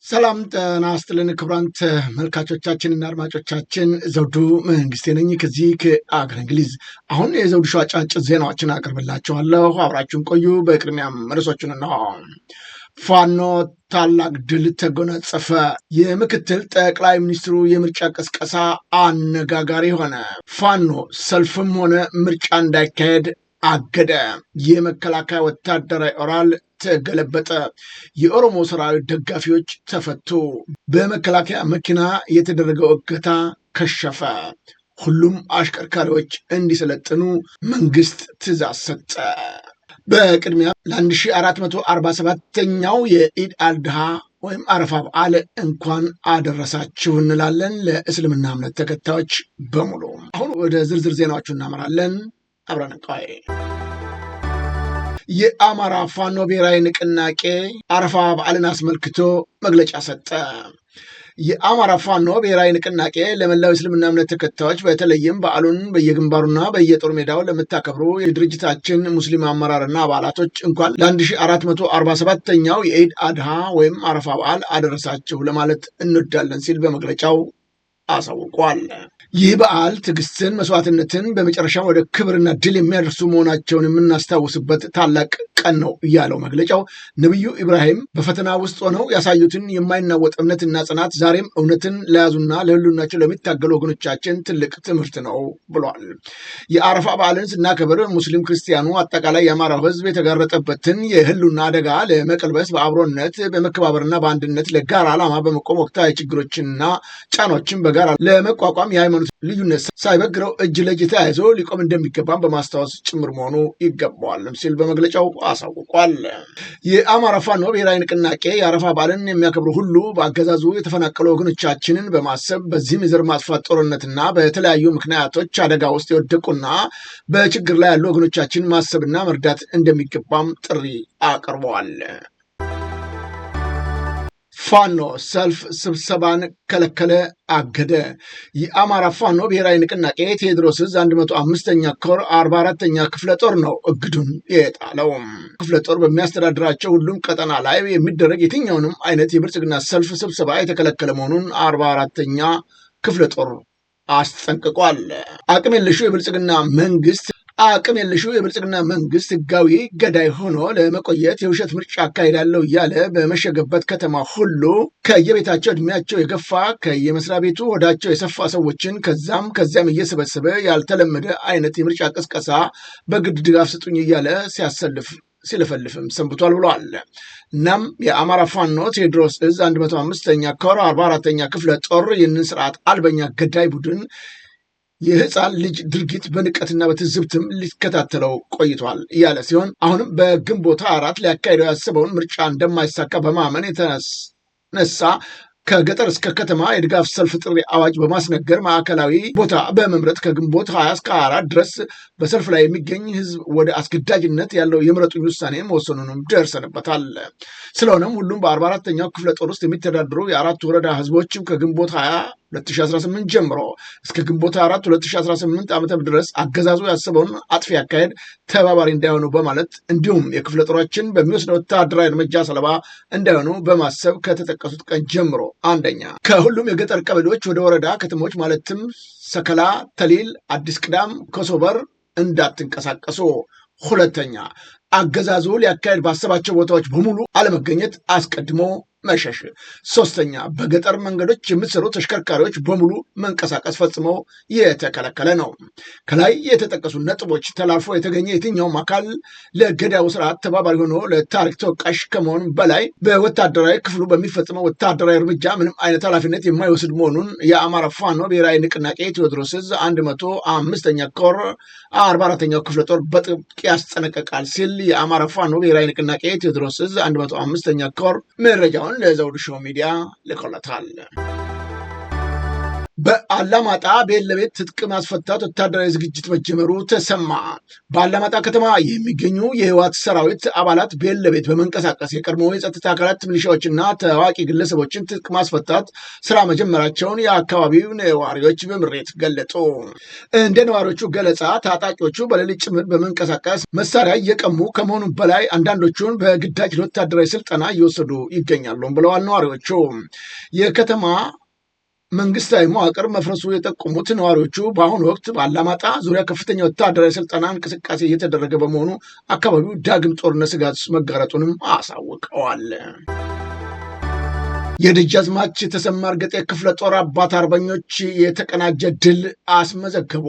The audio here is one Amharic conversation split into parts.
ሰላም ጤና ይስጥልን ክቡራን ተመልካቾቻችንና አድማጮቻችን ዘውዱ መንግስቴ ነኝ ከዚህ ከአገረ እንግሊዝ። አሁን የዘውዱ ሾው አጫጭር ዜናዎችን አቀርብላችኋለሁ፣ አብራችሁን ቆዩ። በቅድሚያም ርዕሶቹን ነው። ፋኖ ታላቅ ድል ተጎናጸፈ። የምክትል ጠቅላይ ሚኒስትሩ የምርጫ ቅስቀሳ አነጋጋሪ ሆነ። ፋኖ ሰልፍም ሆነ ምርጫ እንዳይካሄድ አገደ። የመከላከያ ወታደራዊ ኦራል ተገለበጠ። የኦሮሞ ሰራዊት ደጋፊዎች ተፈቱ። በመከላከያ መኪና የተደረገው እገታ ከሸፈ። ሁሉም አሽከርካሪዎች እንዲሰለጥኑ መንግስት ትዕዛዝ ሰጠ። በቅድሚያ ለ1447ኛው የኢድ አልድሃ ወይም አረፋ በዓል እንኳን አደረሳችሁ እንላለን ለእስልምና እምነት ተከታዮች በሙሉ። አሁን ወደ ዝርዝር ዜናዎቹ እናመራለን። አብረን እንቆይ። የአማራ ፋኖ ብሔራዊ ንቅናቄ አረፋ በዓልን አስመልክቶ መግለጫ ሰጠ። የአማራ ፋኖ ብሔራዊ ንቅናቄ ለመላው እስልምና እምነት ተከታዮች በተለይም በዓሉን በየግንባሩና በየጦር ሜዳው ለምታከብሩ የድርጅታችን ሙስሊም አመራርና አባላቶች እንኳን ለ1447ኛው የኢድ አድሃ ወይም አረፋ በዓል አደረሳችሁ ለማለት እንወዳለን ሲል በመግለጫው አሳውቋል። ይህ በዓል ትዕግስትን፣ መስዋዕትነትን በመጨረሻ ወደ ክብርና ድል የሚያደርሱ መሆናቸውን የምናስታውስበት ታላቅ ቀን ነው ያለው መግለጫው፣ ነቢዩ ኢብራሂም በፈተና ውስጥ ሆነው ያሳዩትን የማይናወጥ እምነትና ጽናት ዛሬም እውነትን ለያዙና ለህልውናቸው ለሚታገሉ ወገኖቻችን ትልቅ ትምህርት ነው ብሏል። የአረፋ በዓልን ስናከብር ሙስሊም ክርስቲያኑ፣ አጠቃላይ የአማራው ህዝብ የተጋረጠበትን የህልውና አደጋ ለመቀልበስ በአብሮነት በመከባበርና በአንድነት ለጋራ ዓላማ በመቆም ወቅታዊ ችግሮችንና ጫኖችን በጋራ ለመቋቋም የሃይማኖት ልዩነት ሳይበግረው እጅ ለእጅ ተያይዞ ሊቆም እንደሚገባም በማስታወስ ጭምር መሆኑ ይገባዋልም ሲል በመግለጫው አሳውቋል። የአማራ ፋኖ ብሔራዊ ንቅናቄ የአረፋ በዓልን የሚያከብሩ ሁሉ በአገዛዙ የተፈናቀሉ ወገኖቻችንን በማሰብ በዚህም የዘር ማጥፋት ጦርነትና በተለያዩ ምክንያቶች አደጋ ውስጥ የወደቁና በችግር ላይ ያሉ ወገኖቻችን ማሰብና መርዳት እንደሚገባም ጥሪ አቅርበዋል። ፋኖ ሰልፍ ስብሰባን ከለከለ፣ አገደ። የአማራ ፋኖ ብሔራዊ ንቅናቄ ቴዎድሮስ ዕዝ 105ኛ ኮር 44ኛ ክፍለ ጦር ነው እግዱን የጣለው። ክፍለ ጦር በሚያስተዳድራቸው ሁሉም ቀጠና ላይ የሚደረግ የትኛውንም አይነት የብልጽግና ሰልፍ ስብሰባ የተከለከለ መሆኑን 44ኛ ክፍለ ጦር አስጠንቅቋል። አቅም የለሹ የብልጽግና መንግስት ህጋዊ ገዳይ ሆኖ ለመቆየት የውሸት ምርጫ አካሄዳለሁ እያለ በመሸገበት ከተማ ሁሉ ከየቤታቸው እድሜያቸው የገፋ ከየመስሪያ ቤቱ ወዳቸው የሰፋ ሰዎችን ከዚያም እየሰበሰበ ያልተለመደ አይነት የምርጫ ቅስቀሳ በግድ ድጋፍ ስጡኝ እያለ ሲለፈልፍም ሰንብቷል ብለዋል። እናም የአማራ ፋኖ ቴዎድሮስ ዕዝ 105ኛ ኮር 44ኛ ክፍለ ጦር ይህንን ስርዓት አልበኛ ገዳይ ቡድን የህፃን ልጅ ድርጊት በንቀትና በትዝብትም ሊከታተለው ቆይቷል እያለ ሲሆን አሁንም በግንቦት 4 ሊያካሂደው ያስበውን ምርጫ እንደማይሳካ በማመን የተነሳ ከገጠር እስከ ከተማ የድጋፍ ሰልፍ ጥሪ አዋጅ በማስነገር ማዕከላዊ ቦታ በመምረጥ ከግንቦት 20 እስከ 24 ድረስ በሰልፍ ላይ የሚገኝ ህዝብ ወደ አስገዳጅነት ያለው የምረጡኝ ውሳኔ መወሰኑንም ደርሰንበታል። ስለሆነም ሁሉም በ44ኛው ክፍለ ጦር ውስጥ የሚተዳደሩ የአራቱ ወረዳ ህዝቦችም ከግንቦት 20 2018 ጀምሮ እስከ ግንቦት 4 2018 ዓ.ም ድረስ አገዛዙ ያሰበውን አጥፊ አካሄድ ተባባሪ እንዳይሆኑ በማለት እንዲሁም የክፍለ ጦራችን በሚወስደው ወታደራዊ እርምጃ ሰለባ እንዳይሆኑ በማሰብ ከተጠቀሱት ቀን ጀምሮ አንደኛ ከሁሉም የገጠር ቀበሌዎች ወደ ወረዳ ከተሞች ማለትም ሰከላ፣ ተሊል፣ አዲስ ቅዳም፣ ኮሶበር እንዳትንቀሳቀሱ። ሁለተኛ አገዛዙ ሊያካሄድ ባሰባቸው ቦታዎች በሙሉ አለመገኘት፣ አስቀድሞ መሸሽ። ሶስተኛ በገጠር መንገዶች የምትሰሩ ተሽከርካሪዎች በሙሉ መንቀሳቀስ ፈጽሞ የተከለከለ ነው። ከላይ የተጠቀሱ ነጥቦች ተላልፎ የተገኘ የትኛውም አካል ለገዳዩ ስርዓት ተባባሪ ሆኖ ለታሪክ ተወቃሽ ከመሆን በላይ በወታደራዊ ክፍሉ በሚፈጽመው ወታደራዊ እርምጃ ምንም አይነት ኃላፊነት የማይወስድ መሆኑን የአማራ ፋኖ ብሔራዊ ንቅናቄ ቴዎድሮስ ዕዝ 105ኛ ኮር 44ኛው ክፍለ ጦር በጥብቅ ያስጠነቀቃል ሲል የአማራ ፋኖ ብሔራዊ ንቅናቄ ቴዎድሮስ ዕዝ 105ኛ ኮር መረጃውን ለዘውዱ ሾው ሚዲያ ልኮለታል። በአላማጣ ቤት ለቤት ትጥቅ ማስፈታት ወታደራዊ ዝግጅት መጀመሩ ተሰማ። በአላማጣ ከተማ የሚገኙ የህወሓት ሰራዊት አባላት ቤት ለቤት በመንቀሳቀስ የቀድሞ የጸጥታ አካላት ሚሊሻዎችና ታዋቂ ግለሰቦችን ትጥቅ ማስፈታት ስራ መጀመራቸውን የአካባቢው ነዋሪዎች በምሬት ገለጡ። እንደ ነዋሪዎቹ ገለጻ ታጣቂዎቹ በሌሊት ጭምር በመንቀሳቀስ መሳሪያ እየቀሙ ከመሆኑ በላይ አንዳንዶቹን በግዳጅ ለወታደራዊ ስልጠና እየወሰዱ ይገኛሉ ብለዋል ነዋሪዎቹ። የከተማ መንግስታዊ መዋቅር መፍረሱ የጠቆሙት ነዋሪዎቹ በአሁኑ ወቅት በአላማጣ ዙሪያ ከፍተኛ ወታደራዊ ስልጠና እንቅስቃሴ እየተደረገ በመሆኑ አካባቢው ዳግም ጦርነት ስጋት መጋረጡንም አሳውቀዋል። የደጃዝማች ተሰማ እርገጤ ክፍለ ጦር አባት አርበኞች የተቀናጀ ድል አስመዘገቡ።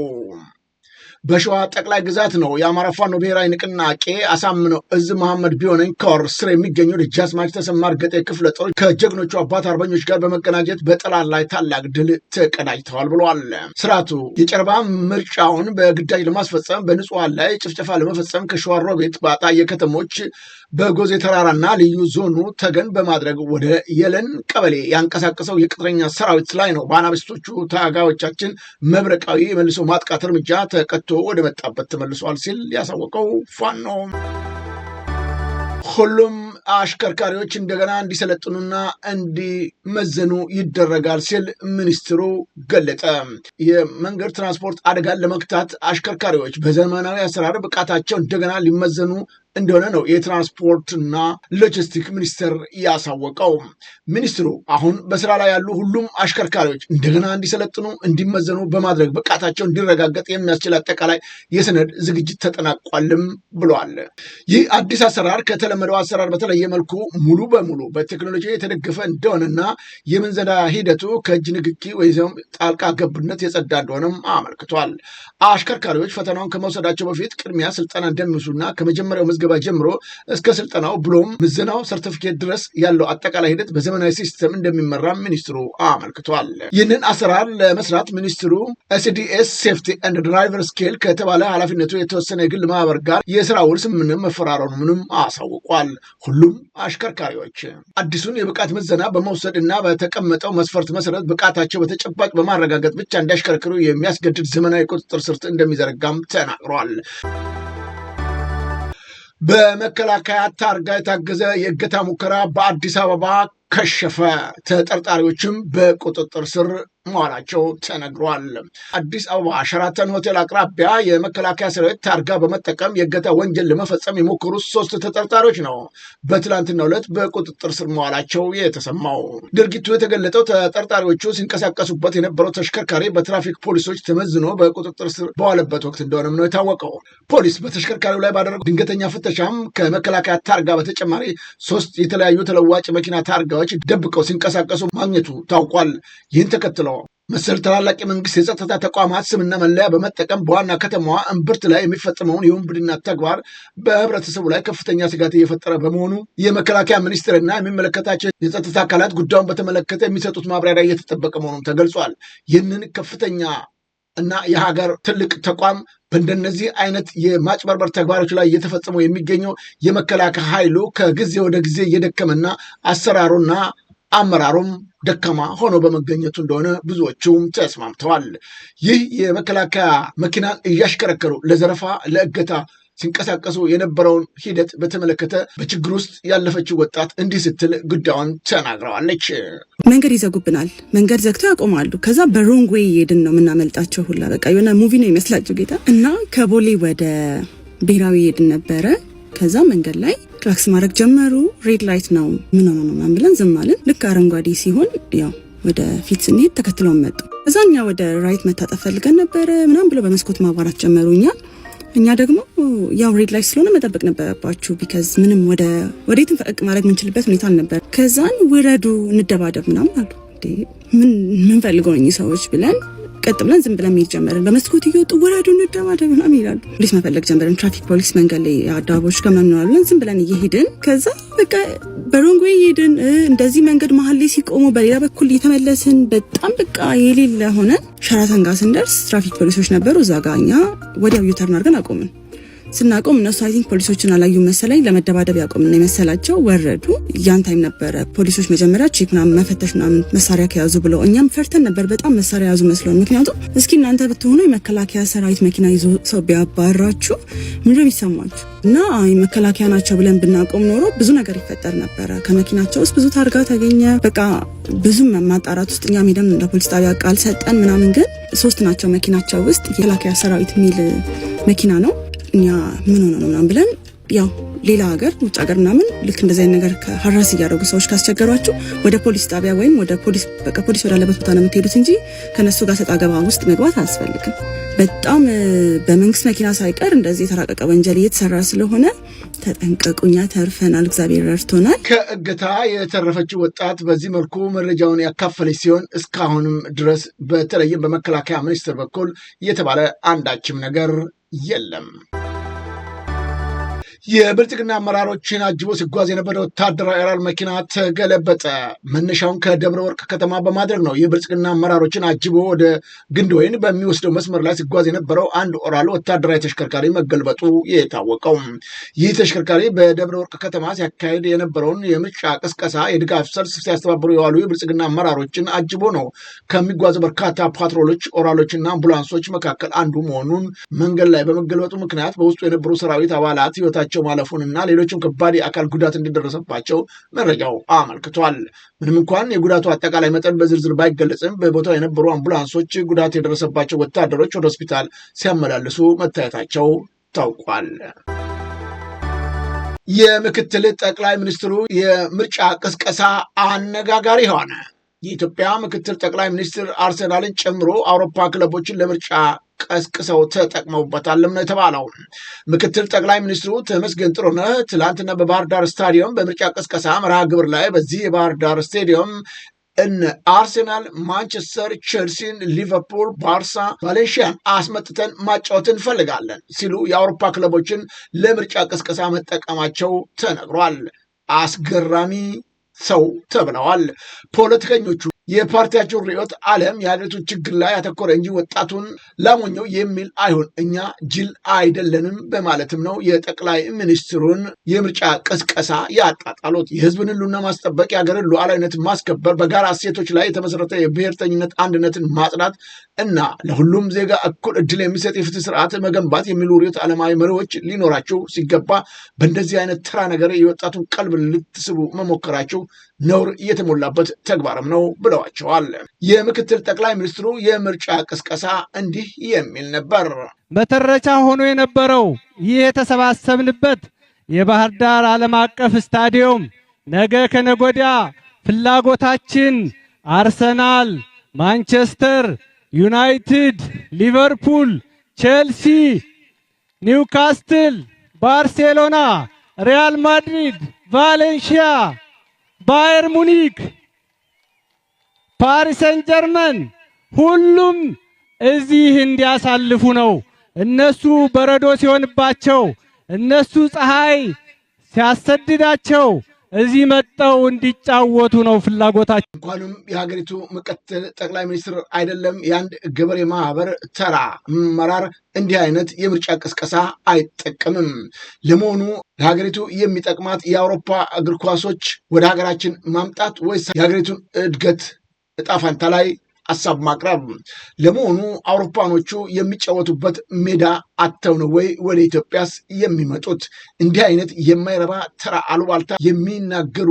በሸዋ ጠቅላይ ግዛት ነው የአማራ ፋኖ ብሔራዊ ንቅናቄ አሳምነው እዝ መሐመድ ቢሆነኝ ኮር ስር የሚገኘው ደጃዝማች ተሰማ እርገጤ ክፍለ ጦር ከጀግኖቹ አባት አርበኞች ጋር በመቀናጀት በጠላት ላይ ታላቅ ድል ተቀዳጅተዋል ብለዋል። ስርዓቱ የጨረባ ምርጫውን በግዳጅ ለማስፈጸም በንጹሐን ላይ ጭፍጨፋ ለመፈጸም ከሸዋሮቢት በአጣዬ ከተሞች በጎዜ ተራራና ልዩ ዞኑ ተገን በማድረግ ወደ የለን ቀበሌ ያንቀሳቀሰው የቅጥረኛ ሰራዊት ላይ ነው በአናብስቶቹ ታጋዮቻችን መብረቃዊ የመልሶ ማጥቃት እርምጃ ተቀጥቶ ወደ መጣበት ተመልሷል ሲል ያሳወቀው ፋኖ ሁሉም አሽከርካሪዎች እንደገና እንዲሰለጥኑና እንዲመዘኑ ይደረጋል ሲል ሚኒስትሩ ገለጸ። የመንገድ ትራንስፖርት አደጋን ለመግታት አሽከርካሪዎች በዘመናዊ አሰራር ብቃታቸው እንደገና ሊመዘኑ እንደሆነ ነው የትራንስፖርትና ሎጂስቲክ ሚኒስቴር ያሳወቀው። ሚኒስትሩ አሁን በስራ ላይ ያሉ ሁሉም አሽከርካሪዎች እንደገና እንዲሰለጥኑ እንዲመዘኑ በማድረግ ብቃታቸው እንዲረጋገጥ የሚያስችል አጠቃላይ የሰነድ ዝግጅት ተጠናቋልም ብሏል። ይህ አዲስ አሰራር ከተለመደው አሰራር በተለየ መልኩ ሙሉ በሙሉ በቴክኖሎጂ የተደገፈ እንደሆነና የምንዘና ሂደቱ ከእጅ ንክኪ ወይም ጣልቃ ገብነት የጸዳ እንደሆነም አመልክቷል። አሽከርካሪዎች ፈተናውን ከመውሰዳቸው በፊት ቅድሚያ ስልጠና እንደሚወስዱና ከመጀመሪያው ምዝገባ ጀምሮ እስከ ስልጠናው ብሎም ምዘናው ሰርቲፊኬት ድረስ ያለው አጠቃላይ ሂደት በዘመናዊ ሲስተም እንደሚመራ ሚኒስትሩ አመልክቷል። ይህንን አሰራር ለመስራት ሚኒስትሩ ኤስዲኤስ ሴፍቲ ኤንድ ድራይቨር ስኬል ከተባለ ኃላፊነቱ የተወሰነ የግል ማህበር ጋር የስራ ውል ስምምነት መፈራረሙንም አሳውቋል። ሁሉም አሽከርካሪዎች አዲሱን የብቃት ምዘና በመውሰድ እና በተቀመጠው መስፈርት መሰረት ብቃታቸው በተጨባጭ በማረጋገጥ ብቻ እንዲያሽከርክሩ የሚያስገድድ ዘመናዊ ቁጥጥር ስር እንደሚዘረጋም ተናግሯል። በመከላከያ ታርጋ የታገዘ የእገታ ሙከራ በአዲስ አበባ ከሸፈ። ተጠርጣሪዎችም በቁጥጥር ስር መዋላቸው ተነግሯል። አዲስ አበባ ሸራተን ሆቴል አቅራቢያ የመከላከያ ሰራዊት ታርጋ በመጠቀም የእገታ ወንጀል ለመፈጸም የሞከሩ 3 ተጠርጣሪዎች ነው በትላንትናው ዕለት በቁጥጥር ስር መዋላቸው የተሰማው። ድርጊቱ የተገለጠው ተጠርጣሪዎቹ ሲንቀሳቀሱበት የነበረው ተሽከርካሪ በትራፊክ ፖሊሶች ተመዝኖ በቁጥጥር ስር በዋለበት ወቅት እንደሆነም ነው የታወቀው። ፖሊስ በተሽከርካሪው ላይ ባደረገው ድንገተኛ ፍተሻም ከመከላከያ ታርጋ በተጨማሪ 3 የተለያዩ ተለዋጭ መኪና ታርጋዎች ደብቀው ሲንቀሳቀሱ ማግኘቱ ታውቋል። ይህን ተከትለው መሰል ታላላቅ የመንግስት የጸጥታ ተቋማት ስምና መለያ በመጠቀም በዋና ከተማዋ እምብርት ላይ የሚፈጸመውን የውንብድና ተግባር በህብረተሰቡ ላይ ከፍተኛ ስጋት እየፈጠረ በመሆኑ የመከላከያ ሚኒስቴርና የሚመለከታቸው የጸጥታ አካላት ጉዳዩን በተመለከተ የሚሰጡት ማብራሪያ እየተጠበቀ መሆኑን ተገልጿል። ይህንን ከፍተኛ እና የሀገር ትልቅ ተቋም በእንደነዚህ አይነት የማጭበርበር ተግባሮች ላይ እየተፈጸሙ የሚገኘው የመከላከያ ኃይሉ ከጊዜ ወደ ጊዜ እየደከመና አሰራሩና አመራሩም ደካማ ሆኖ በመገኘቱ እንደሆነ ብዙዎቹም ተስማምተዋል። ይህ የመከላከያ መኪናን እያሽከረከሩ ለዘረፋ ለእገታ ሲንቀሳቀሱ የነበረውን ሂደት በተመለከተ በችግር ውስጥ ያለፈችው ወጣት እንዲህ ስትል ጉዳዩን ተናግረዋለች። መንገድ ይዘጉብናል፣ መንገድ ዘግተው ያቆማሉ። ከዛ በሮንግ ዌይ ሄድን ነው የምናመልጣቸው ሁላ በቃ የሆነ ሙቪ ነው ይመስላቸው ጌታ እና ከቦሌ ወደ ብሔራዊ ሄድን ነበረ። ከዛ መንገድ ላይ ክላክስ ማድረግ ጀመሩ። ሬድ ላይት ነው ምን ሆነ ነው ብለን ዝም አልን። ልክ አረንጓዴ ሲሆን ያው ወደ ፊት ስንሄድ ተከትለው መጡ። እዛኛ ወደ ራይት መታጠፍ ፈልገን ነበረ ምናምን ብለው በመስኮት ማባራት ጀመሩኛ። እኛ ደግሞ ያው ሬድ ላይት ስለሆነ መጠበቅ ነበረባችሁ ቢካዝ ምንም ወዴትም ፈቀቅ ማድረግ የምንችልበት ሁኔታ አልነበር። ከዛን ውረዱ እንደባደብ ምናምን አሉ። ምን ፈልገው ነው ሰዎች ብለን ቀጥ ብለን ዝም ብለን መሄድ ጀመርን። በመስኮት እየወጡ ወረዱ እንደባደብ ምናምን ይላሉ። ፖሊስ መፈለግ ጀመርን። ትራፊክ ፖሊስ መንገድ ላይ አዳቦች ከምናምን ብለን ዝም ብለን እየሄድን ከዛ በቃ በሮንግ ዌይ ሄድን። እንደዚህ መንገድ መሀል ላይ ሲቆሙ በሌላ በኩል እየተመለስን በጣም በቃ የሌለ ሆነ። ሸራተን ጋር ስንደርስ ትራፊክ ፖሊሶች ነበሩ እዛ ጋር። እኛ ወዲያው ዩተርን አድርገን አቆምን። ስናቆም እነሱ አይ ቲንክ ፖሊሶችን አላዩ መሰለኝ ለመደባደብ ያቆምና የመሰላቸው ወረዱ። ያን ታይም ነበረ ፖሊሶች መጀመሪያ ቼክ ምናምን መፈተሽ ምናምን መሳሪያ ከያዙ ብለው፣ እኛም ፈርተን ነበር በጣም መሳሪያ ያዙ መስሎን። ምክንያቱም እስኪ እናንተ ብትሆኑ የመከላከያ ሰራዊት መኪና ይዞ ሰው ቢያባራችሁ ምንድነው የሚሰማችሁ? እና መከላከያ ናቸው ብለን ብናቆም ኖሮ ብዙ ነገር ይፈጠር ነበረ። ከመኪናቸው ውስጥ ብዙ ታርጋ ተገኘ። በቃ ብዙ ማጣራት ውስጥ እኛም ሄደን እንደ ፖሊስ ጣቢያ ቃል ሰጠን ምናምን። ግን 3 ናቸው መኪናቸው ውስጥ የመከላከያ ሰራዊት የሚል መኪና ነው። እኛ ምን ሆነ ነው ምናምን ብለን ያው ሌላ ሀገር ውጭ ሀገር ምናምን ልክ እንደዚህ አይነት ነገር ከሀራስ እያደረጉ ሰዎች ካስቸገሯችሁ ወደ ፖሊስ ጣቢያ ወይም ወደ ፖሊስ በቃ ፖሊስ ወዳለበት ቦታ ነው የምትሄዱት እንጂ ከነሱ ጋር ሰጣ ገባ ውስጥ መግባት አያስፈልግም። በጣም በመንግስት መኪና ሳይቀር እንደዚህ የተራቀቀ ወንጀል እየተሰራ ስለሆነ ተጠንቀቁኛ። ተርፈናል፣ እግዚአብሔር ረድቶናል። ከእገታ የተረፈችው ወጣት በዚህ መልኩ መረጃውን ያካፈለች ሲሆን እስካሁንም ድረስ በተለይም በመከላከያ ሚኒስቴር በኩል የተባለ አንዳችም ነገር የለም። የብልጽግና አመራሮችን አጅቦ ሲጓዝ የነበረ ወታደራዊ ኦራል መኪና ተገለበጠ። መነሻውን ከደብረ ወርቅ ከተማ በማድረግ ነው። የብልጽግና አመራሮችን አጅቦ ወደ ግንድወይን በሚወስደው መስመር ላይ ሲጓዝ የነበረው አንድ ኦራል ወታደራዊ ተሽከርካሪ መገልበጡ የታወቀው። ይህ ተሽከርካሪ በደብረ ወርቅ ከተማ ሲያካሄድ የነበረውን የምርጫ ቅስቀሳ የድጋፍ ሰልፍ ሲያስተባብሩ የዋሉ የብልጽግና አመራሮችን አጅቦ ነው ከሚጓዙ በርካታ ፓትሮሎች፣ ኦራሎችና አምቡላንሶች መካከል አንዱ መሆኑን መንገድ ላይ በመገልበጡ ምክንያት በውስጡ የነበሩ ሰራዊት አባላት ህይወታቸው ማለፉንና ሌሎችም ከባድ የአካል ጉዳት እንደደረሰባቸው መረጃው አመልክቷል። ምንም እንኳን የጉዳቱ አጠቃላይ መጠን በዝርዝር ባይገለጽም በቦታው የነበሩ አምቡላንሶች ጉዳት የደረሰባቸው ወታደሮች ወደ ሆስፒታል ሲያመላልሱ መታየታቸው ታውቋል። የምክትል ጠቅላይ ሚኒስትሩ የምርጫ ቅስቀሳ አነጋጋሪ ሆነ። የኢትዮጵያ ምክትል ጠቅላይ ሚኒስትር አርሰናልን ጨምሮ አውሮፓ ክለቦችን ለምርጫ ቀስቅሰው ተጠቅመውበታልም ነው የተባለው። ምክትል ጠቅላይ ሚኒስትሩ ተመስገን ጥሩነህ ትላንትና በባህር ዳር ስታዲየም በምርጫ ቀስቀሳ መርሃ ግብር ላይ በዚህ የባህር ዳር ስታዲየም እነ አርሴናል፣ ማንቸስተር፣ ቼልሲን፣ ሊቨርፑል፣ ባርሳ፣ ቫሌንሺያን አስመጥተን ማጫወት እንፈልጋለን ሲሉ የአውሮፓ ክለቦችን ለምርጫ ቀስቀሳ መጠቀማቸው ተነግሯል። አስገራሚ ሰው ተብለዋል። ፖለቲከኞቹ የፓርቲያቸውን ርዕዮተ ዓለም የሀገሪቱን ችግር ላይ ያተኮረ እንጂ ወጣቱን ላሞኘው የሚል አይሆን፣ እኛ ጅል አይደለንም በማለትም ነው የጠቅላይ ሚኒስትሩን የምርጫ ቅስቀሳ ያጣጣሉት። የህዝብን ህልውና ማስጠበቅ፣ የሀገርን ሉዓላዊነት ማስከበር፣ በጋራ እሴቶች ላይ የተመሰረተ የብሔርተኝነት አንድነትን ማጽናት እና ለሁሉም ዜጋ እኩል እድል የሚሰጥ የፍትህ ስርዓት መገንባት የሚሉ ርዕዮተ ዓለማዊ መሪዎች ሊኖራቸው ሲገባ በእንደዚህ አይነት ተራ ነገር የወጣቱን ቀልብ ልትስቡ መሞከራቸው ነውር የተሞላበት ተግባርም ነው ብለዋቸዋል። የምክትል ጠቅላይ ሚኒስትሩ የምርጫ ቅስቀሳ እንዲህ የሚል ነበር። መተረቻ ሆኖ የነበረው ይህ የተሰባሰብንበት የባህር ዳር ዓለም አቀፍ ስታዲየም ነገ ከነጎዲያ ፍላጎታችን አርሰናል፣ ማንቸስተር ዩናይትድ፣ ሊቨርፑል፣ ቼልሲ፣ ኒውካስትል፣ ባርሴሎና፣ ሪያል ማድሪድ፣ ቫሌንሺያ፣ ባየር ሙኒክ፣ ፓሪስ ሰን ጀርመን ሁሉም እዚህ እንዲያሳልፉ ነው። እነሱ በረዶ ሲሆንባቸው፣ እነሱ ፀሐይ ሲያሰድዳቸው እዚህ መጣው እንዲጫወቱ ነው ፍላጎታቸው። እንኳንም የሀገሪቱ ምክትል ጠቅላይ ሚኒስትር አይደለም የአንድ ገበሬ ማህበር ተራ አመራር እንዲህ አይነት የምርጫ ቅስቀሳ አይጠቀምም። ለመሆኑ ለሀገሪቱ የሚጠቅማት የአውሮፓ እግር ኳሶች ወደ ሀገራችን ማምጣት ወይስ የሀገሪቱን እድገት እጣ ፈንታ ላይ ሀሳብ ማቅረብ? ለመሆኑ አውሮፓኖቹ የሚጫወቱበት ሜዳ አጥተው ነው ወይ ወደ ኢትዮጵያስ የሚመጡት? እንዲህ አይነት የማይረባ ተራ አሉባልታ የሚናገሩ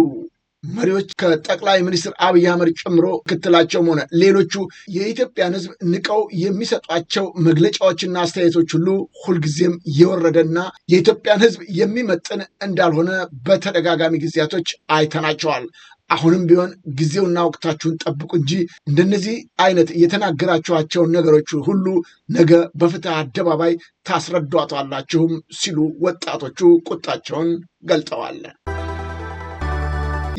መሪዎች ከጠቅላይ ሚኒስትር አብይ አህመድ ጨምሮ ምክትላቸውም ሆነ ሌሎቹ የኢትዮጵያን ሕዝብ ንቀው የሚሰጧቸው መግለጫዎችና አስተያየቶች ሁሉ ሁልጊዜም የወረደና የኢትዮጵያን ሕዝብ የሚመጥን እንዳልሆነ በተደጋጋሚ ጊዜያቶች አይተናቸዋል። አሁንም ቢሆን ጊዜውና ወቅታችሁን ጠብቁ እንጂ እንደነዚህ አይነት የተናገራችኋቸውን ነገሮች ሁሉ ነገ በፍትህ አደባባይ ታስረዷቷላችሁም ሲሉ ወጣቶቹ ቁጣቸውን ገልጠዋል።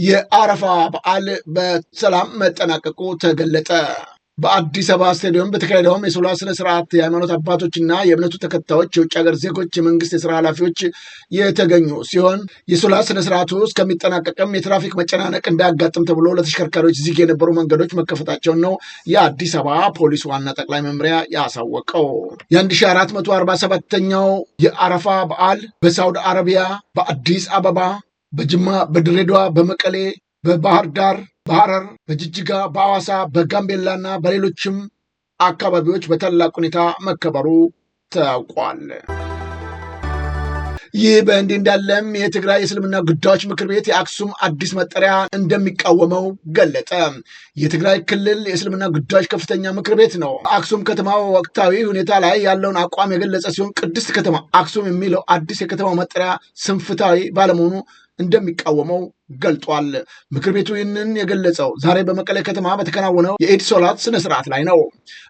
የአረፋ በዓል በሰላም መጠናቀቁ ተገለጠ። በአዲስ አበባ ስታዲየም በተካሄደውም የሶላት ስነ ስርዓት የሃይማኖት አባቶችና የእምነቱ ተከታዮች፣ የውጭ ሀገር ዜጎች፣ የመንግስት የስራ ኃላፊዎች የተገኙ ሲሆን የሶላት ስነ ስርዓቱ እስከሚጠናቀቅም የትራፊክ መጨናነቅ እንዳያጋጥም ተብሎ ለተሽከርካሪዎች ዝግ የነበሩ መንገዶች መከፈታቸውን ነው የአዲስ አበባ ፖሊስ ዋና ጠቅላይ መምሪያ ያሳወቀው። የ1447ኛው የአረፋ በዓል በሳውዲ አረቢያ፣ በአዲስ አበባ፣ በጅማ፣ በድሬዳዋ፣ በመቀሌ፣ በባህር ዳር፣ በሐረር፣ በጅጅጋ፣ በሐዋሳ፣ በጋምቤላና በሌሎችም አካባቢዎች በታላቅ ሁኔታ መከበሩ ታውቋል። ይህ በእንዲህ እንዳለም የትግራይ የእስልምና ጉዳዮች ምክር ቤት የአክሱም አዲስ መጠሪያ እንደሚቃወመው ገለጠ። የትግራይ ክልል የእስልምና ጉዳዮች ከፍተኛ ምክር ቤት ነው አክሱም ከተማ ወቅታዊ ሁኔታ ላይ ያለውን አቋም የገለጸ ሲሆን ቅድስት ከተማ አክሱም የሚለው አዲስ የከተማው መጠሪያ ስንፍታዊ ባለመሆኑ እንደሚቃወመው ገልጧል። ምክር ቤቱ ይህንን የገለጸው ዛሬ በመቀሌ ከተማ በተከናወነው የኢድ ሶላት ስነስርዓት ላይ ነው።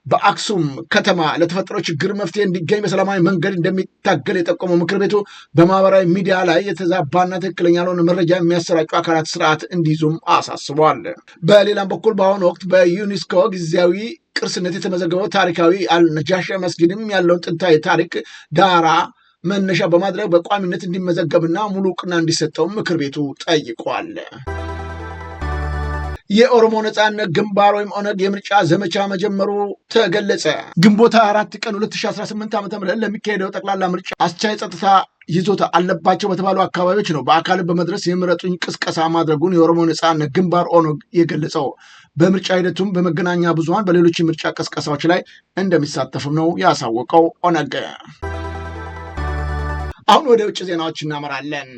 በአክሱም ከተማ ለተፈጠረው ችግር መፍትሄ እንዲገኝ በሰላማዊ መንገድ እንደሚታገል የጠቆመው ምክር ቤቱ በማህበራዊ ሚዲያ ላይ የተዛባና ትክክለኛ ያልሆነ መረጃ የሚያሰራጩ አካላት ስርዓት እንዲይዙም አሳስቧል። በሌላም በኩል በአሁኑ ወቅት በዩኔስኮ ጊዜያዊ ቅርስነት የተመዘገበው ታሪካዊ አልነጃሺ መስጊድም ያለውን ጥንታዊ ታሪክ ዳራ መነሻ በማድረግ በቋሚነት እንዲመዘገብና ሙሉ እውቅና እንዲሰጠው ምክር ቤቱ ጠይቋል። የኦሮሞ ነጻነት ግንባር ወይም ኦነግ የምርጫ ዘመቻ መጀመሩ ተገለጸ። ግንቦት 4 ቀን 2018 ዓ.ም ለሚካሄደው ጠቅላላ ምርጫ አስቻይ ጸጥታ ይዞታ አለባቸው በተባሉ አካባቢዎች ነው በአካል በመድረስ የምረጡኝ ቅስቀሳ ማድረጉን የኦሮሞ ነጻነት ግንባር ኦነግ የገለጸው። በምርጫ ሂደቱም በመገናኛ ብዙሃን በሌሎች የምርጫ ቅስቀሳዎች ላይ እንደሚሳተፍም ነው ያሳወቀው ኦነግ። አሁን ወደ ውጭ ዜናዎች እናመራለን።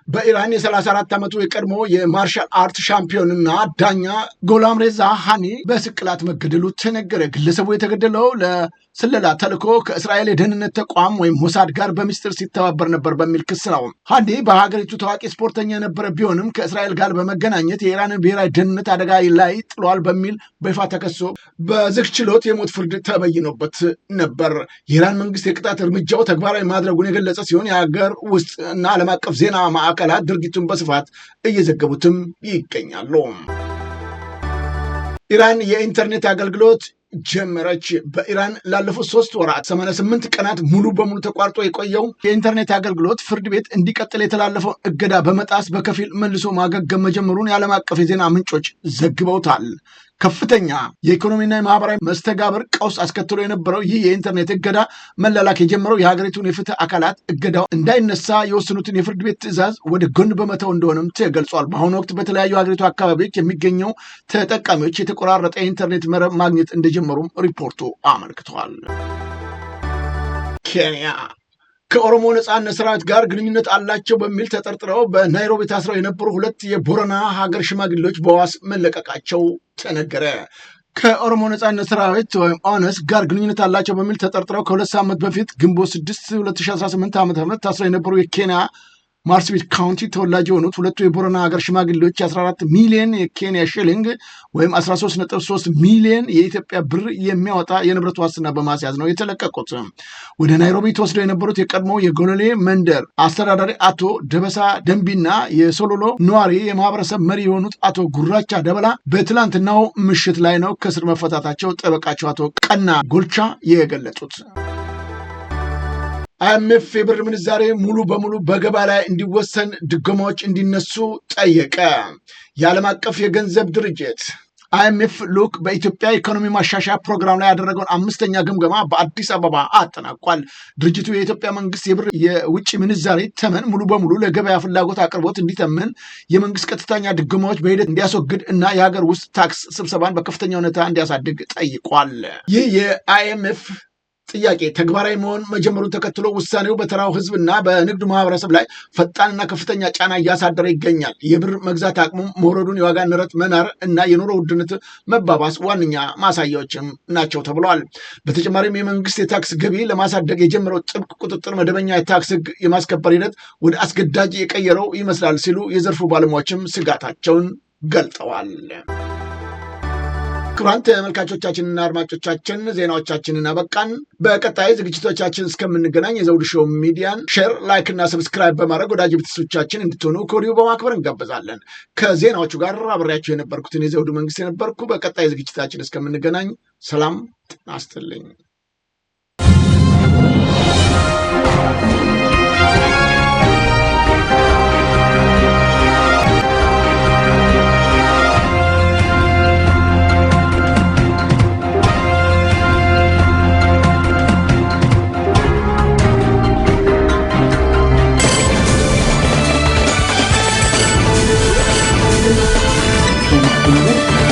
በኢራን የ34 ዓመቱ የቀድሞ የማርሻል አርት ሻምፒዮንና ዳኛ ጎላም ሬዛ ሃኒ በስቅላት መገደሉ ተነገረ። ግለሰቡ የተገደለው ለስለላ ተልዕኮ ከእስራኤል የደህንነት ተቋም ወይም ሞሳድ ጋር በሚስጥር ሲተባበር ነበር በሚል ክስ ነው። ሃኒ በሀገሪቱ ታዋቂ ስፖርተኛ የነበረ ቢሆንም ከእስራኤል ጋር በመገናኘት የኢራንን ብሔራዊ ደህንነት አደጋ ላይ ጥሏል በሚል በይፋ ተከሶ በዝግ ችሎት የሞት ፍርድ ተበይኖበት ነበር። የኢራን መንግስት የቅጣት እርምጃው ተግባራዊ ማድረጉን የገለጸ ሲሆን የሀገር ውስጥ እና ዓለም አቀፍ ዜና ማዕከላት ድርጊቱን በስፋት እየዘገቡትም ይገኛሉ። ኢራን የኢንተርኔት አገልግሎት ጀመረች። በኢራን ላለፉት 3 ወራት 88 ቀናት ሙሉ በሙሉ ተቋርጦ የቆየው የኢንተርኔት አገልግሎት ፍርድ ቤት እንዲቀጥል የተላለፈውን እገዳ በመጣስ በከፊል መልሶ ማገገም መጀመሩን የዓለም አቀፍ የዜና ምንጮች ዘግበውታል። ከፍተኛ የኢኮኖሚና የማህበራዊ መስተጋብር ቀውስ አስከትሎ የነበረው ይህ የኢንተርኔት እገዳ መላላክ የጀመረው የሀገሪቱን የፍትህ አካላት እገዳው እንዳይነሳ የወሰኑትን የፍርድ ቤት ትዕዛዝ ወደ ጎን በመተው እንደሆነም ተገልጿል። በአሁኑ ወቅት በተለያዩ ሀገሪቱ አካባቢዎች የሚገኘው ተጠቃሚዎች የተቆራረጠ የኢንተርኔት መረብ ማግኘት እንደጀመሩም ሪፖርቱ አመልክተዋል። ኬንያ ከኦሮሞ ነጻነት ሰራዊት ጋር ግንኙነት አላቸው በሚል ተጠርጥረው በናይሮቢ ታስረው የነበሩ 2 የቦረና ሀገር ሽማግሌዎች በዋስ መለቀቃቸው ተነገረ። ከኦሮሞ ነጻነት ሰራዊት ወይም ኦነስ ጋር ግንኙነት አላቸው በሚል ተጠርጥረው ከ2 ሳምንት በፊት ግንቦት 6 2018 ዓ.ም ታስረው የነበሩ የኬንያ ማርስቢት ካውንቲ ተወላጅ የሆኑት 2 የቦረና ሀገር ሽማግሌዎች 14 ሚሊዮን የኬንያ ሺሊንግ ወይም 13.3 ሚሊዮን የኢትዮጵያ ብር የሚያወጣ የንብረት ዋስትና በማስያዝ ነው የተለቀቁት። ወደ ናይሮቢ ተወስደው የነበሩት የቀድሞ የጎለሌ መንደር አስተዳዳሪ አቶ ደበሳ ደንቢና የሶሎሎ ነዋሪ የማህበረሰብ መሪ የሆኑት አቶ ጉራቻ ደበላ በትላንትናው ምሽት ላይ ነው ከስር መፈታታቸው ጠበቃቸው አቶ ቀና ጎልቻ የገለጹት። አይኤምኤፍ የብር ምንዛሬ ሙሉ በሙሉ በገበያ ላይ እንዲወሰን ድጎማዎች እንዲነሱ ጠየቀ። የዓለም አቀፍ የገንዘብ ድርጅት አይኤምኤፍ ልዑክ በኢትዮጵያ ኢኮኖሚ ማሻሻያ ፕሮግራም ላይ ያደረገውን 5ኛ ግምገማ በአዲስ አበባ አጠናቋል። ድርጅቱ የኢትዮጵያ መንግስት የብር የውጭ ምንዛሬ ተመን ሙሉ በሙሉ ለገበያ ፍላጎት አቅርቦት እንዲተመን፣ የመንግስት ቀጥተኛ ድጎማዎች በሂደት እንዲያስወግድ እና የሀገር ውስጥ ታክስ ስብሰባን በከፍተኛ ሁኔታ እንዲያሳድግ ጠይቋል። ይህ የአይኤምኤፍ ጥያቄ ተግባራዊ መሆን መጀመሩን ተከትሎ ውሳኔው በተራው ህዝብና በንግዱ ማህበረሰብ ላይ ፈጣንና ከፍተኛ ጫና እያሳደረ ይገኛል። የብር መግዛት አቅሙ መውረዱን፣ የዋጋ ንረት መናር እና የኑሮ ውድነት መባባስ ዋነኛ ማሳያዎችም ናቸው ተብለዋል። በተጨማሪም የመንግስት የታክስ ገቢ ለማሳደግ የጀመረው ጥብቅ ቁጥጥር መደበኛ የታክስ ህግ የማስከበር ሂደት ወደ አስገዳጅ የቀየረው ይመስላል ሲሉ የዘርፉ ባለሙያዎችም ስጋታቸውን ገልጠዋል። ክቡራን ተመልካቾቻችንና አድማጮቻችን ዜናዎቻችንን አበቃን። በቀጣይ ዝግጅቶቻችን እስከምንገናኝ የዘውዱ ሾው ሚዲያን ሼር፣ ላይክ እና ሰብስክራይብ በማድረግ ወዳጅ ቤተሰቦቻችን እንድትሆኑ ከወዲሁ በማክበር እንጋበዛለን። ከዜናዎቹ ጋር አብሬያቸው የነበርኩትን የዘውዱ መንግስት የነበርኩ። በቀጣይ ዝግጅታችን እስከምንገናኝ ሰላም ጤና ይስጥልኝ። Thank you.